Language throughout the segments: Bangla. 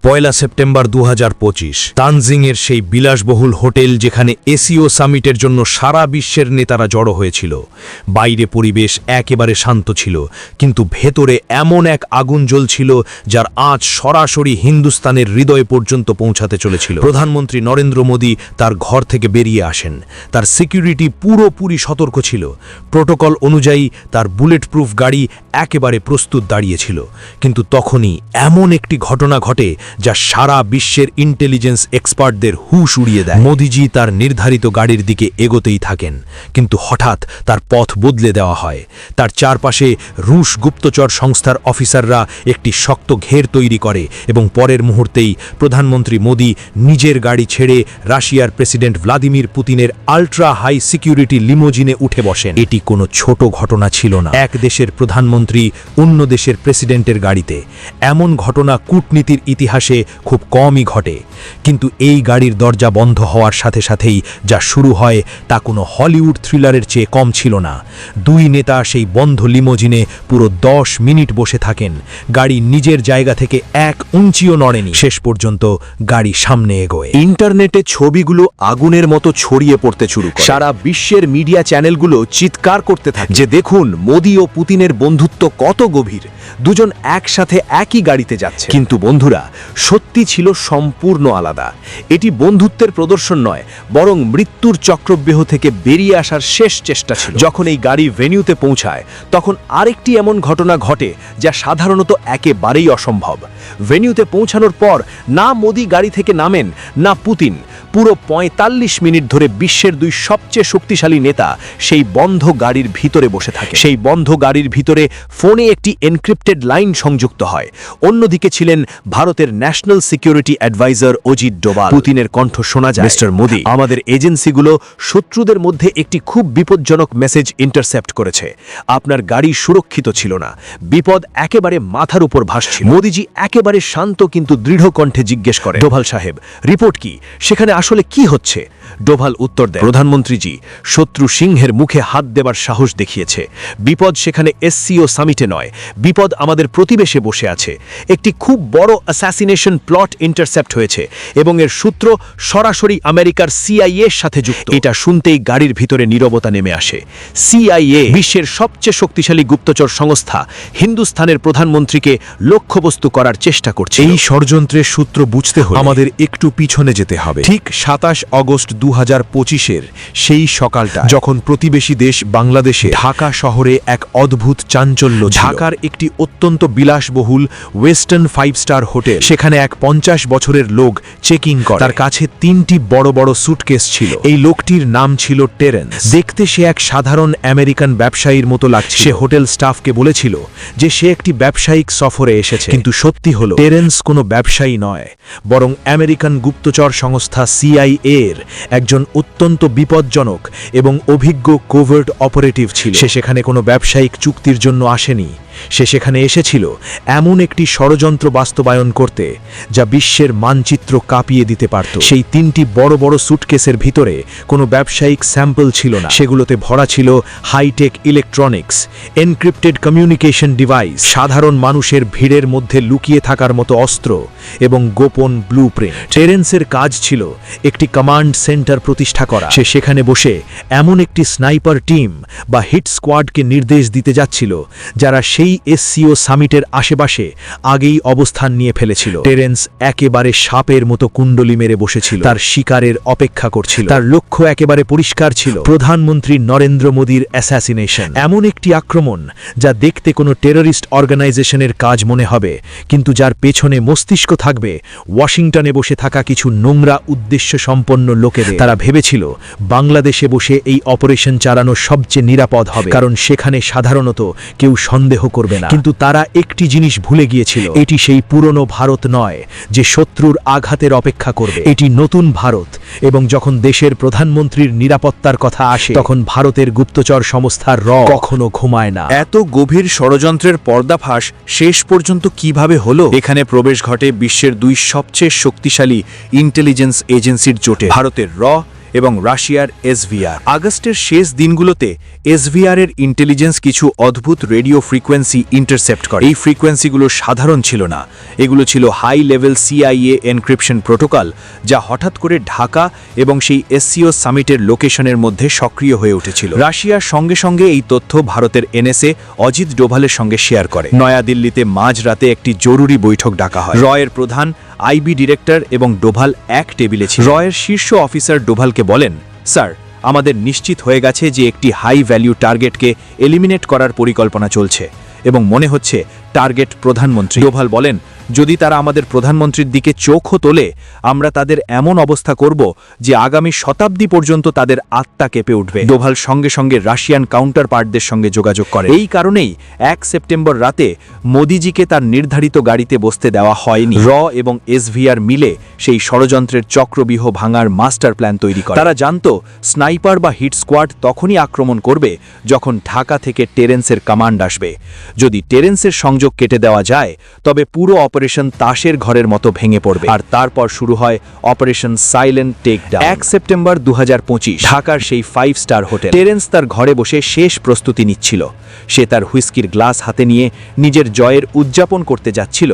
1 সেপ্টেম্বর 2025 তানজিংয়ের সেই বিলাসবহুল হোটেল যেখানে এসিও সামিটের জন্য সারা বিশ্বের নেতারা জড়ো হয়েছিল। বাইরে পরিবেশ একেবারে শান্ত ছিল, কিন্তু ভেতরে এমন এক আগুন জ্বলছিল যার আঁচ সরাসরি হিন্দুস্তানের হৃদয় পর্যন্ত পৌঁছাতে চলেছিল। প্রধানমন্ত্রী নরেন্দ্র মোদী তার ঘর থেকে বেরিয়ে আসেন। তার সিকিউরিটি পুরোপুরি সতর্ক ছিল। প্রোটোকল অনুযায়ী তার বুলেট প্রুফ গাড়ি একেবারে প্রস্তুত দাঁড়িয়েছিল। কিন্তু তখনই এমন একটি ঘটনা ঘটে যা সারা বিশ্বের ইন্টেলিজেন্স এক্সপার্টদের হুঁশ উড়িয়ে দেয়। মোদিজি তার নির্ধারিত গাড়ির দিকে এগোতেই থাকেন, কিন্তু হঠাৎ তার পথ বদলে দেওয়া হয়। তার চারপাশে রুশ গুপ্তচর সংস্থার অফিসাররা একটি শক্ত ঘের তৈরি করে এবং পরের মুহূর্তেই প্রধানমন্ত্রী মোদী নিজের গাড়ি ছেড়ে রাশিয়ার প্রেসিডেন্ট ভ্লাদিমির পুতিনের আল্ট্রা হাই সিকিউরিটি লিমোজিনে উঠে বসেন। এটি কোনো ছোট ঘটনা ছিল না। এক দেশের প্রধানমন্ত্রী অন্য দেশের প্রেসিডেন্টের গাড়িতে, এমন ঘটনা কূটনীতির ইতিহাসে খুব কমই ঘটে। কিন্তু এই গাড়ির দরজা বন্ধ হওয়ার সাথে সাথেই যা শুরু হয় তা কোনো হলিউড থ্রিলারের চেয়ে কম ছিল না। দুই নেতা সেই বন্ধ লিমোজিনে পুরো 10 মিনিট বসে থাকেন। গাড়ি নিজের জায়গা থেকে এক ইঞ্চিও নড়েনি। শেষ পর্যন্ত গাড়ি সামনে এগোয়। ইন্টারনেটে ছবিগুলো আগুনের মতো ছড়িয়ে পড়তে শুরু করে। সারা বিশ্বের মিডিয়া চ্যানেলগুলো চিৎকার করতে থাকে যে দেখুন মোদি ও পুতিনের বন্ধুত্ব কত গভীর, দুজন একসাথে একই গাড়িতে যাচ্ছে। কিন্তু বন্ধুরা, সত্যি ছিল সম্পূর্ণ আলাদা। এটি বন্ধুত্বের প্রদর্শন নয়, বরং মৃত্যুর চক্রব্যূহ থেকে বেরিয়ে আসার শেষ চেষ্টা ছিল। যখন এই গাড়ি ভেন্যুতে পৌঁছায়, তখন আরেকটি এমন ঘটনা ঘটে যা সাধারণত একেবারেই অসম্ভব। ভেন্যুতে পৌঁছানোর পর না মোদি গাড়ি থেকে নামেন, না পুতিন। পুরো 45 মিনিট ধরে বিশ্বের দুই সবচেয়ে শক্তিশালী নেতা সেই বন্ধ গাড়ির ভিতরে বসে থাকে। সেই বন্ধ গাড়ির ভিতরে ফোনে একটি এনক্রিপ্টেড লাইন সংযুক্ত হয়। অন্যদিকে ছিলেন ভারতের national security advisor Ajit Doval. পুতিনের কণ্ঠ শোনা যায়, মিস্টার মোদি, আমাদের এজেন্সিগুলো শত্রুদের মধ্যে একটি খুব বিপজ্জনক মেসেজ ইন্টারসেপ্ট করেছে। আপনার গাড়ি সুরক্ষিত ছিল না, বিপদ একেবারে মাথার উপর ভাসছিল। মোদিজি একেবারে শান্ত কিন্তু দৃঢ় কণ্ঠে জিজ্ঞেস করে, ডোভাল সাহেব, রিপোর্ট কি? সেখানে আসলে কি হচ্ছে? ডোভাল উত্তর দেয়, প্রধানমন্ত্রীজি, শত্রু সিংহের মুখে হাত দেবার সাহস দেখিয়েছে। বিপদ সেখানে এসসিও সামিটে নয়, বিপদ আমাদের প্রতিবেশে বসে আছে। একটি খুব বড় অ্যাসাসিনেশন প্লট ইন্টারসেপ্ট হয়েছে এবং এর সূত্র সরাসরি আমেরিকার সিআইএ এর সাথে যুক্ত। এটা শুনতেই গাড়ির ভিতরে নীরবতা নেমে আসে। সিআইএ বিশ্বের সবচেয়ে শক্তিশালী গুপ্তচর সংস্থা হিন্দুস্তানের প্রধানমন্ত্রীকে লক্ষ্যবস্তু করার চেষ্টা করছে। এই ষড়যন্ত্রের সূত্র বুঝতে হলে আমাদের একটু পিছনে যেতে হবে। ঠিক 27 অগস্ট 2025-এর সেই সকালটা, যখন প্রতিবেশী দেশ বাংলাদেশে ঢাকা শহরে এক অদ্ভুত চাঞ্চল্য ছিল। ঢাকার একটি অত্যন্ত বিলাসবহুল ওয়েস্টার্ন 5-স্টার হোটেল, সেখানে এক 50 বছরের লোক চেকিং করে। তার কাছে 3টি বড় বড় সুটকেস ছিল। এই লোকটির নাম ছিল টেরেন্স। দেখতে সে এক সাধারণ আমেরিকান ব্যবসায়ীর মতো লাগছিল। সে হোটেল স্টাফকে বলেছিল যে সে একটি ব্যবসায়িক সফরে এসেছে, কিন্তু সত্যি হলো টেরেন্স কোনো ব্যবসায়ী নয়, বরং আমেরিকান গুপ্তচর সংস্থা সিআইএ এর একজন অত্যন্ত বিপজ্জনক এবং অভিজ্ঞ কোভার্ট অপারেটিভ ছিল। সে সেখানে কোনো ব্যবসায়িক চুক্তির জন্য আসেনি। সে সেখানে এসেছিল এমন একটি ষড়যন্ত্র বাস্তবায়ন করতে যা বিশ্বের মানচিত্র কাঁপিয়ে দিতে পারত। সেই 3টি বড় বড় সুটকেসের ভিতরে কোনো ব্যবসায়িক স্যাম্পল ছিল না। সেগুলোতে ভরা ছিল high tech electronics, encrypted communication device, সাধারণ মানুষের ভিড়ের মধ্যে লুকিয়ে থাকার মতো অস্ত্র এবং গোপন ব্লুপ্রিন্ট। টেরেন্সের কাজ ছিল একটি কমান্ড সেন্টার প্রতিষ্ঠা করা। সে সেখানে বসে এমন একটি স্নাইপার টিম বা হিট স্কোয়াডকে নির্দেশ দিতে যাচ্ছিল যারা সেই এসসিও সামিটের আশেপাশে আগেই অবস্থান নিয়ে ফেলেছিল। টেরেন্স একেবারে সাপের মতো কুণ্ডলি মেরে বসেছিল, তার শিকারের অপেক্ষা করছিল। তার লক্ষ্য একেবারে পরিষ্কার ছিল, প্রধানমন্ত্রী নরেন্দ্র মোদীর অ্যাসাসিনেশন। এমন একটি আক্রমণ যা দেখতে কোনো টেররিস্ট অর্গানাইজেশনের কাজ মনে হবে, কিন্তু যার পেছনে মস্তিষ্ক থাকবে ওয়াশিংটনে বসে থাকা কিছু নোংরা উদ্দেশ্য সম্পন্ন লোকেদের। তারা ভেবেছিল বাংলাদেশে বসে এই অপারেশন চালানো সবচেয়ে নিরাপদ হবে, কারণ সেখানে সাধারণত কেউ সন্দেহ করবে না। কিন্তু তারা একটি জিনিস ভুলে গিয়েছিল, এটি সেই পুরনো ভারত নয় যে শত্রুর আঘাতের অপেক্ষা করবে। এটি নতুন ভারত, এবং যখন দেশের প্রধানমন্ত্রীর নিরাপত্তার কথা আসে, তখন ভারতের গুপ্তচর সংস্থার কখনো ঘুমায় না। এত গভীর ষড়যন্ত্রের পর্দাফাঁস শেষ পর্যন্ত কিভাবে হলো? এখানে প্রবেশ ঘটে বিশ্বের দুই সবচেয়ে শক্তিশালী ইন্টেলিজেন্স এজেন্সির জোটে, ভারতের এবং রাশিয়ার এসভিআর। আগস্টের শেষ দিনগুলোতে এসভিআর এর ইন্টেলিজেন্স কিছু অদ্ভুত রেডিও ফ্রিকোয়েন্সি ইন্টারসেপ্ট করে। এই ফ্রিকোয়েন্সিগুলো সাধারণ ছিল না, এগুলো ছিল high level CIA encryption protocol, যা হঠাৎ করে ঢাকা এবং সেই এসসিও সামিটের লোকেশনের মধ্যে সক্রিয় হয়ে উঠেছিল। রাশিয়ার সঙ্গে সঙ্গে এই তথ্য ভারতের এনএসএ অজিত ডোভালের সঙ্গে শেয়ার করে। নয়াদিল্লিতে মাঝরাতে একটি জরুরি বৈঠক ডাকা হয়। রয়ের প্রধান, আইবি ডিরেক্টর এবং ডোভাল এক টেবিলে ছিল। রয়ের শীর্ষ অফিসার ডোভালকে বলেন, স্যার, আমাদের নিশ্চিত হয়ে গেছে যে একটি হাই ভ্যালু টার্গেটকে এলিমিনেট করার পরিকল্পনা চলছে এবং মনে হচ্ছে টার্গেট প্রধানমন্ত্রী। ডোভাল বলেন, যদি তারা আমাদের প্রধানমন্ত্রীর দিকে চোখও তোলে, আমরা তাদের এমন অবস্থা করব যে আগামী শতাব্দী পর্যন্ত তাদের আত্মা কেঁপে উঠবে। ডোভাল সঙ্গে সঙ্গে রাশিয়ান কাউন্টার পার্টদের সঙ্গে যোগাযোগ করে। এই কারণেই 1 সেপ্টেম্বর রাতে মোদিজিকে তার নির্ধারিত গাড়িতে বসতে দেওয়া হয়নি। এবং এসভিআর মিলে সেই ষড়যন্ত্রের চক্রবিহ ভাঙার মাস্টার প্ল্যান তৈরি করে। তারা জানত স্নাইপার বা হিট স্কোয়াড তখনই আক্রমণ করবে যখন ঢাকা থেকে টেরেন্সের কমান্ড আসবে। যদি টেরেন্সের সংযোগ কেটে দেওয়া যায়, তবে পুরো অপারেশন তাসের ঘরের মতো ভেঙে পড়বে। আর তারপর শুরু হয় অপারেশন সাইলেন্ট টেকডাউন। 1 সেপ্টেম্বর 2025 ঢাকার সেই 5 স্টার হোটেল। টেরেন্স তার ঘরে বসে শেষ প্রস্তুতি নিচ্ছিল। সে তার হুইস্কির গ্লাস হাতে নিয়ে নিজের জয়ের উদযাপন করতে যাচ্ছিল।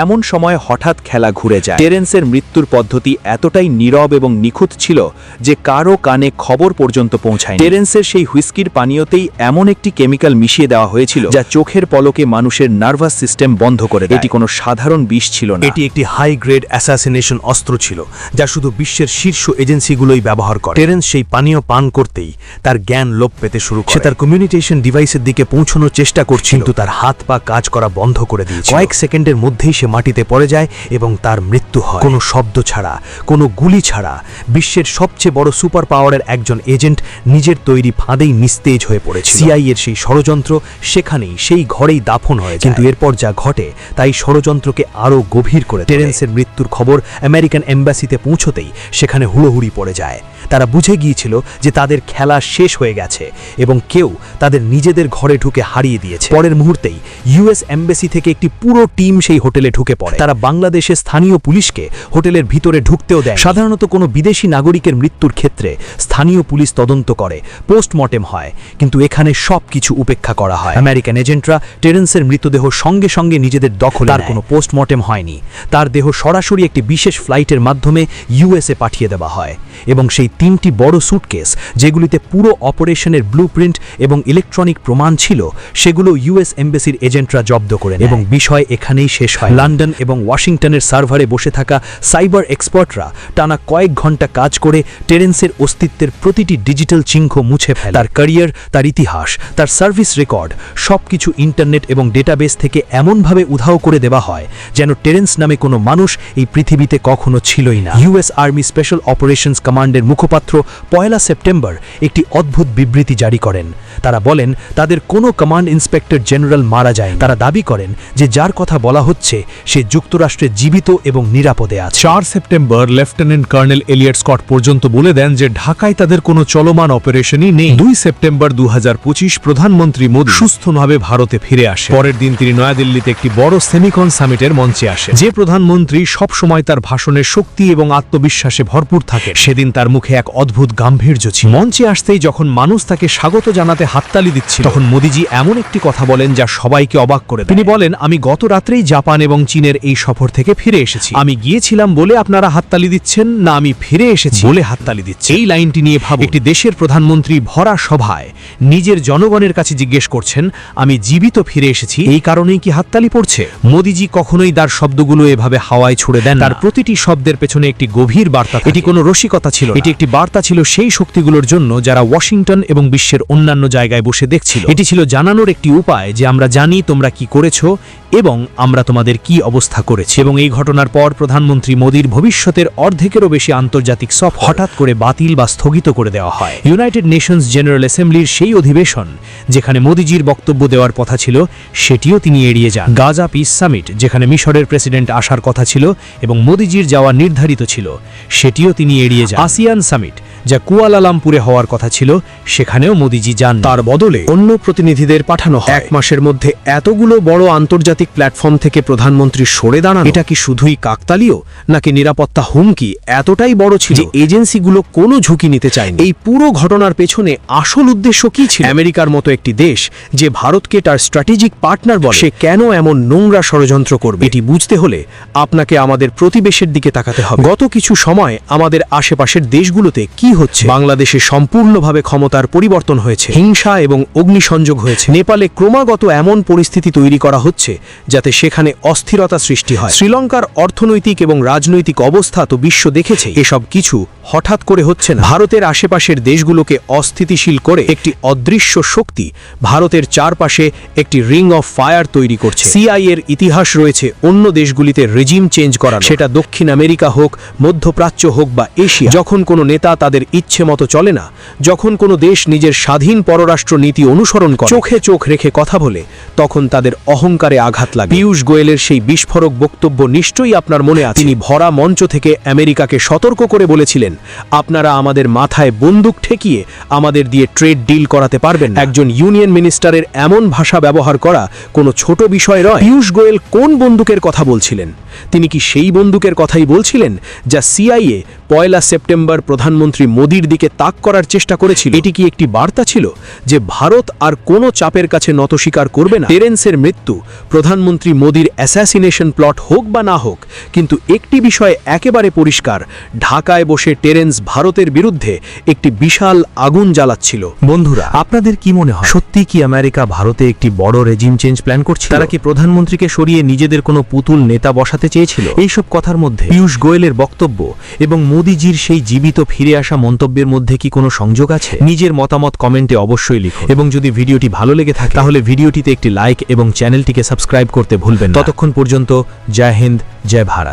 এমন সময় হঠাৎ খেলা ঘুরে যায়। টেরেন্সের মৃত্যুর পদ্ধতি এতটাই নীরব এবং নিখুঁত ছিল যে কারো কানে খবর পর্যন্ত পৌঁছায়নি। টেরেন্সের সেই হুইস্কির পানীয়তেই এমন একটি কেমিক্যাল মিশিয়ে দেওয়া হয়েছিল যা চোখের পলকে মানুষের নার্ভাস সিস্টেম বন্ধ করে দেয়। এটি কোনো সাধারণ বিষ ছিল না, এটি একটি হাই গ্রেড অ্যাসাসিনেশন অস্ত্র ছিল যা শুধু বিশ্বের শীর্ষ এজেন্সিগুলোই ব্যবহার করে। টেরেন্স সেই পানীয় পান করতেই তার জ্ঞান লোপ পেতে শুরু করে। সে তার কমিউনিকেশন ডিভাইসের দিকে পৌঁছানোর চেষ্টা করছিল, কিন্তু তার হাত পা কাজ করা বন্ধ করে দিয়েছিল। কয়েক সেকেন্ডের মধ্যেই সে মাটিতে পড়ে যায় এবং তার মৃত্যু হয়। কোনো শব্দ ছাড়া, কোনো গুলি ছাড়া বিশ্বের সবচেয়ে বড় সুপার পাওয়ারের একজন এজেন্ট নিজের তৈরি ফাঁদেই নিস্তেজ হয়ে পড়েছিল। সিআইএর সেই ষড়যন্ত্র সেখানেই, সেই ঘরেই দাফন হয়ে যায়। কিন্তু এরপর যা ঘটে তাই ষড়যন্ত্রকে আরও গভীর করে। টেরেন্সের মৃত্যুর খবর আমেরিকান এম্বাসিতে পৌঁছতেই সেখানে হুড়োহুড়ি পড়ে যায়। তারা বুঝে গিয়েছিল যে তাদের খেলা শেষ হয়ে গেছে এবং কেউ তাদের নিজেদের ঘরে ঢুকে হারিয়ে দিয়েছে। পরের মুহূর্তেই ইউএস এম্বাসি থেকে একটি পুরো টিম সেই হোটেলে ঢুকে পড়ে। তারা বাংলাদেশের স্থানীয় পুলিশকে হোটেলের ভিতরে ঢুকতেও দেয়। সাধারণত কোনো বিদেশি নাগরিকের মৃত্যুর ক্ষেত্রে স্থানীয় পুলিশ তদন্ত করে, পোস্টমর্টেম হয়, কিন্তু এখানে সবকিছু উপেক্ষা করা হয়। আমেরিকান এজেন্টরা টেরেন্সের মৃতদেহ সঙ্গে সঙ্গে নিজেদের দখলে। তার কোনো পোস্টমর্টেম হয়নি, তার দেহ সরাসরি একটি বিশেষ ফ্লাইটের মাধ্যমে ইউএসএ পাঠিয়ে দেওয়া হয় এবং সেই 3টি বড় সুটকেস যেগুলিতে পুরো অপারেশনের ব্লুপ্রিন্ট এবং ইলেকট্রনিক প্রমাণ ছিল, সেগুলো ইউএস এম্বাসির এজেন্টরা জব্দ করে নেয়। এবং বিষয় এখানেই শেষ হয়। লন্ডন এবং ওয়াশিংটনের সার্ভারে বসে থাকা সাইবার এক্সপার্টরা টানা কয়েক ঘন্টা কাজ করে টেরেন্সের অস্তিত্বের প্রতিটি ডিজিটাল চিহ্ন মুছে ফেলে। তার ক্যারিয়ার, তার ইতিহাস, তার সার্ভিস রেকর্ড সবকিছু ইন্টারনেট এবং ডেটাবেস থেকে এমনভাবে উধাও করে দেওয়া হয় যেন টেরেন্স নামে কোনো মানুষ এই পৃথিবীতে কখনো ছিলই না। ইউএস আর্মি স্পেশাল অপারেশনস কমান্ডের মুখপাত্র 1 সেপ্টেম্বর একটি অদ্ভুত বিবৃতি জারি করেন। তারা বলেন তাদের কোনো কমান্ড ইন্সপেক্টর জেনারেল মারা যায়। তারা দাবি করেন যে যার কথা বলা হচ্ছে সে যুক্তরাষ্ট্রে জীবিত এবং নিরাপদে আছে। 4 September lieutenant colonel Elliot Scott পর্যন্ত বলে দেন যে ঢাকায় তাদের কোনো চলমান অপারেশনই নেই। 2 সেপ্টেম্বর 2025 প্রধানমন্ত্রী মোদি সুস্থভাবে ভারতে ফিরে আসে। পরের দিন তিনি নয়াদিল্লিতে একটি বড় সেমিকন সামিটের মঞ্চে আসেন। যে প্রধানমন্ত্রী সব সময় তার ভাষণের শক্তি এবং আত্মবিশ্বাসে ভরপুর থাকে, সেদিন তার মুখে এক অদ্ভুত গাম্ভীর্য ছিল। মঞ্চে আসতেই যখন মানুষ তাকে স্বাগত জানাতে হাততালি দিচ্ছিল, তখন মোদিজি এমন একটি কথা বলেন যা সবাইকে অবাক করে দেয়। তিনি বলেন, আমি গত রাত্রেই জাপান এবং চীনের এই সফর থেকে ফিরে এসেছি। আমি গিয়েছিলাম বলে আপনারা হাততালি দিচ্ছেন, না আমি ফিরে এসেছি বলে হাততালি দিচ্ছি। এই লাইনটি নিয়ে ভাবুন, একটি দেশের প্রধানমন্ত্রী ভরা সভায় নিজের জনগণের কাছে জিজ্ঞেস করছেন, আমি জীবিত ফিরে এসেছি, এই কারণেই কি হাততালি পড়ছে? মোদিজি কখনোই তার শব্দগুলো এভাবে হাওয়ায় ছুড়ে দেন। তার প্রতিটি শব্দের পেছনে একটি গভীর বার্তা। এটি কোনো রসিকতা ছিল, এটি একটি বার্তা ছিল সেই শক্তিগুলোর জন্য যারা ওয়াশিংটন এবং বিশ্বের অন্যান্য জায়গায় বসে দেখছিল। এটি ছিল জানানোর একটি উপায় যে আমরা জানি তোমরা কি করেছো এবং আমরা তোমাদের কি অবস্থা করেছি। এবং এই ঘটনার পর প্রধানমন্ত্রী মোদির ভবিষ্যতের অর্ধেকেরও বেশি আন্তর্জাতিক সফর হঠাৎ করে বাতিল বা স্থগিত করে দেওয়া হয়। ইউনাইটেড নেশনস জেনারেল অ্যাসেম্বলির সেই অধিবেশন যেখানে মোদিজির বক্তব্য দেওয়ার কথা ছিল, সেটিও তিনি এড়িয়ে যান। গাজা পিস সামিট যেখানে মিশরের প্রেসিডেন্ট আসার কথা ছিল এবং মোদিজির যাওয়া নির্ধারিত ছিল, সেটিও তিনি এড়িয়ে যান। আসিয়ান সামিট যা কুয়ালালামপুরে হওয়ার কথা ছিল সেখানেও মোদিজি যান। তার বদলে অন্য প্রতিনিধিদের পাঠানো হয়। 1 মাসের মধ্যে এতগুলো বড় আন্তর্জাতিক প্ল্যাটফর্ম থেকে প্রধানমন্ত্রী সরে দাঁড়ানো, এটা কি শুধুই কাকতালীয় নাকি নিরাপত্তা হুমকি এতটাই বড় ছিল যে এজেন্সিগুলো কোনো ঝুঁকি নিতে চায়নি? এই পুরো ঘটনার পেছনে আসল উদ্দেশ্য কি ছিল? আমেরিকার মতো একটি দেশ যে ভারতকে তার স্ট্র্যাটেজিক পার্টনার বলে, সে কেন এমন নোংরা ষড়যন্ত্র করবে? এটি বুঝতে হলে আপনাকে আমাদের প্রতিবেশের দিকে তাকাতে হবে। গত কিছু সময় আমাদের আশেপাশের দেশগুলোতে কি হচ্ছে? বাংলাদেশে সম্পূর্ণভাবে ক্ষমতার পরিবর্তন হয়েছে, হিংসা এবং অগ্নিসংযোগ হয়েছে। নেপালে ক্রমাগত এমন পরিস্থিতি তৈরি করা হচ্ছে যাতে সেখানে অস্থিরতা সৃষ্টি হয়। শ্রীলঙ্কার অর্থনৈতিক এবং রাজনৈতিক অবস্থা তো বিশ্ব দেখেছে। এসব কিছু হঠাৎ করে হচ্ছে না। ভারতের আশেপাশের দেশগুলোকে অস্থিতিশীল করে একটি অদৃশ্য শক্তি ভারতের চারপাশে একটি রিং অফ ফায়ার তৈরি করছে। সিআইএ এর ইতিহাস রয়েছে অন্য দেশগুলিতে রেজিম চেঞ্জ করা, সেটা দক্ষিণ আমেরিকা হোক, মধ্যপ্রাচ্য হোক বা এশিয়া। যখন কোনো নেতা তাদের ইচ্ছে মতো চলে না, যখন কোনো দেশ নিজের স্বাধীন পররাষ্ট্র নীতি অনুসরণ করে, চোখে চোখ রেখে কথা বলে, তখন তাদের অহংকারে আঘাত লাগে। পীয়ূষ গোয়েলের সেই বিস্ফোরক বক্তব্য নিশ্চয়ই আপনার মনে আছে। তিনি ভরা মঞ্চ থেকে আমেরিকাকে সতর্ক করে বলেছিলেন, আপনারা আমাদের মাথায় বন্দুক ঠেকিয়ে আমাদের দিয়ে ট্রেড ডিল করাতে পারবেন না। একজন ইউনিয়ন মিনিস্টারের এমন ভাষা ব্যবহার করা কোনো ছোট বিষয় নয়। পীয়ূষ গোয়েল কোন বন্দুকের কথা বলছিলেন? তিনি কি সেই বন্দুকের কথাই বলছিলেন যা সিআইএ 1 সেপ্টেম্বর প্রধানমন্ত্রী মোদির দিকে তাক করার চেষ্টা করেছিল? এটি কি একটি বার্তা ছিল যে ভারত আর কোনো চাপের কাছে নত স্বীকার করবে না? টেরেন্সের মৃত্যু প্রধানমন্ত্রী মোদির অ্যাসাসিনেশন প্লট হোক বা না হোক, কিন্তু একটি বিষয় একেবারে পরিষ্কার, ঢাকায় বসে টেরেন্স ভারতের বিরুদ্ধে একটি বিশাল আগুন জ্বালাচ্ছিল। বন্ধুরা, আপনাদের কি মনে হয়, সত্যি কি আমেরিকা ভারতে একটি বড় রেজিম চেঞ্জ প্ল্যান করছিল? তারা কি প্রধানমন্ত্রীকে সরিয়ে নিজেদের কোনো পুতুল নেতা বসাতে চেয়েছিল? এইসব কথার মধ্যে পীয়ূষ গোয়েলের বক্তব্য এবং মোদিজির সেই জীবিত ফিরে আসা মন্তব্যের মধ্যে কি কোনো সংযোগ আছে? নিজের মতামত কমেন্টে অবশ্যই লিখুন, এবং যদি ভিডিওটি ভালো লেগে থাকে তাহলে ভিডিওটিতে একটি লাইক এবং চ্যানেলটিকে সাবস্ক্রাইব করতে ভুলবেন না। ততক্ষণ পর্যন্ত জয় হিন্দ, জয় ভারত।